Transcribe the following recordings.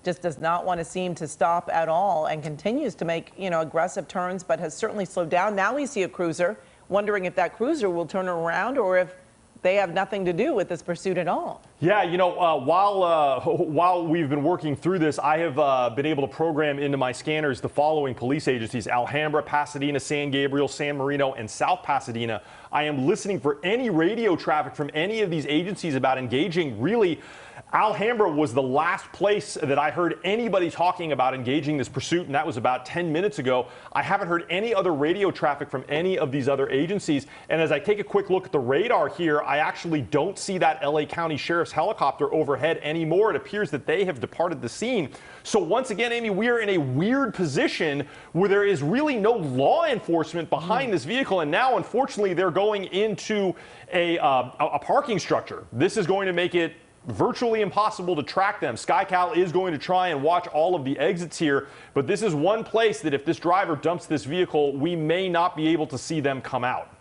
just does not want to seem to stop at all and continues to make, aggressive turns, but has certainly slowed down. Now we see a cruiser, wondering if that cruiser will turn around or if they have nothing to do with this pursuit at all. Yeah, while we've been working through this, I have been able to program into my scanners the following police agencies: Alhambra, Pasadena, San Gabriel, San Marino, and South Pasadena. I am listening for any radio traffic from any of these agencies about engaging. Really, Alhambra was the last place that I heard anybody talking about engaging this pursuit, and that was about 10 minutes ago. I haven't heard any other radio traffic from any of these other agencies. And as I take a quick look at the radar here, I actually don't see that LA County Sheriff's helicopter overhead anymore. It appears that they have departed the scene. So once again, Amy, we are in a weird position where there is really no law enforcement behind this vehicle. And now, unfortunately, they're going into a parking structure. This is going to make it virtually impossible to track them. SkyCal is going to try and watch all of the exits here, but this is one place that if this driver dumps this vehicle, we may not be able to see them come out.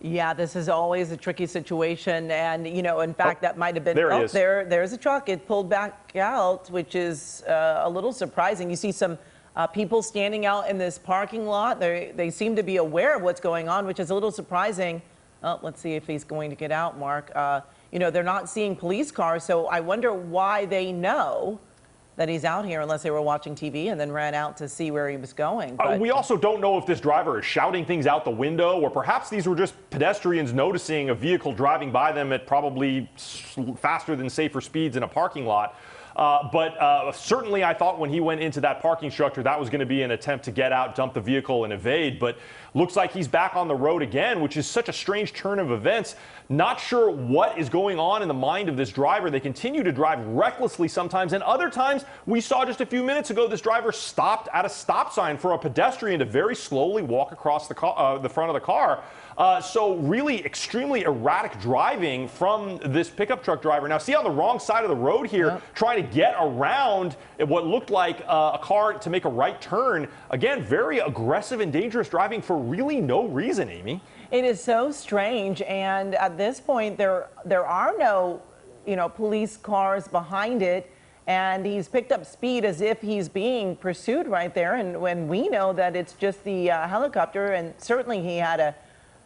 Yeah, this is always a tricky situation. And, in fact, that might have been, there's a truck. It pulled back out, which is a little surprising. You see some people standing out in this parking lot. They seem to be aware of what's going on, which is a little surprising. Oh, let's see if he's going to get out, Mark. They're not seeing police cars, so I wonder why they know that he's out here unless they were watching TV and then ran out to see where he was going. But we also don't know if this driver is shouting things out the window, or perhaps these were just pedestrians noticing a vehicle driving by them at probably faster than safer speeds in a parking lot. But certainly I thought when he went into that parking structure, that was going to be an attempt to get out, dump the vehicle, and evade. But looks like he's back on the road again, which is such a strange turn of events. Not sure what is going on in the mind of this driver. They continue to drive recklessly sometimes, and other times we saw just a few minutes ago this driver stopped at a stop sign for a pedestrian to very slowly walk across the front of the car. So really extremely erratic driving from this pickup truck driver. Now see on the wrong side of the road here, trying to get around what looked like a car to make a right turn. Again, very aggressive and dangerous driving for really no reason, Amy. It is so strange, and at this point there are no police cars behind it, and he's picked up speed as if he's being pursued right there, and when we know that it's just the helicopter. And certainly he had a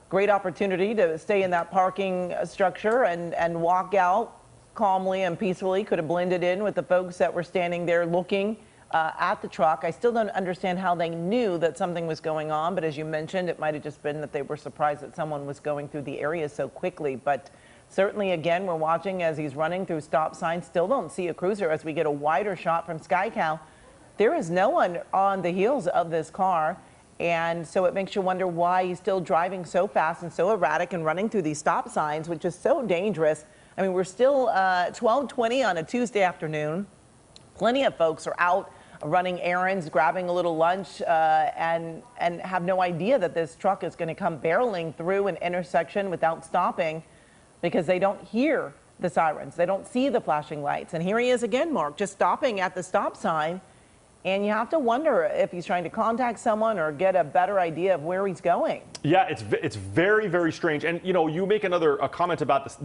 great opportunity to stay in that parking structure and walk out calmly and peacefully. Could have blended in with the folks that were standing there looking at the truck. I still don't understand how they knew that something was going on, but as you mentioned, it might have just been that they were surprised that someone was going through the area so quickly. But certainly, again, we're watching as he's running through stop signs. Still don't see a cruiser. As we get a wider shot from SkyCal, there is no one on the heels of this car. And so it makes you wonder why he's still driving so fast and so erratic and running through these stop signs, which is so dangerous. I mean, we're still 12:20 on a Tuesday afternoon. Plenty of folks are out running errands, grabbing a little lunch, and have no idea that this truck is going to come barreling through an intersection without stopping because they don't hear the sirens. They don't see the flashing lights. And here he is again, Mark, just stopping at the stop sign. And you have to wonder if he's trying to contact someone or get a better idea of where he's going. Yeah, it's very, very strange. And, you make another comment about this,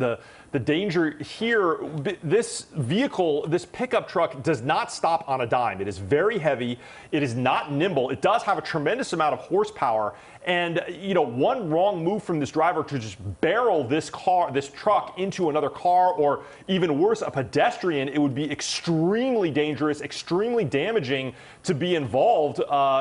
the danger here. This vehicle, this pickup truck does not stop on a dime. It is very heavy. It is not nimble. It does have a tremendous amount of horsepower. And, one wrong move from this driver to just barrel this truck into another car, or even worse, a pedestrian, it would be extremely dangerous, extremely damaging to be involved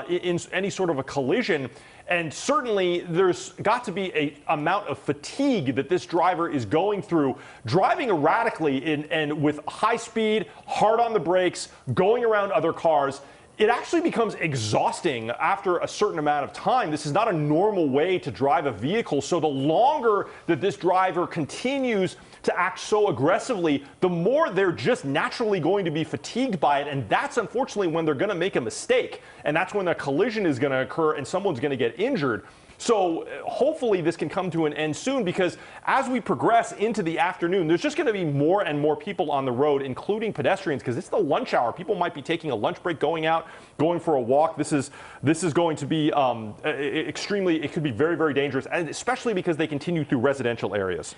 in any sort of a collision. And certainly there's got to be an amount of fatigue that this driver is going through, driving erratically and with high speed, hard on the brakes, going around other cars. It actually becomes exhausting after a certain amount of time. This is not a normal way to drive a vehicle. So the longer that this driver continues to act so aggressively, the more they're just naturally going to be fatigued by it. And that's unfortunately when they're going to make a mistake. And that's when a collision is going to occur and someone's going to get injured. So hopefully this can come to an end soon, because as we progress into the afternoon, there's just going to be more and more people on the road, including pedestrians, because it's the lunch hour. People might be taking a lunch break, going out, going for a walk. This is going to be it could be very, very dangerous, and especially because they continue through residential areas.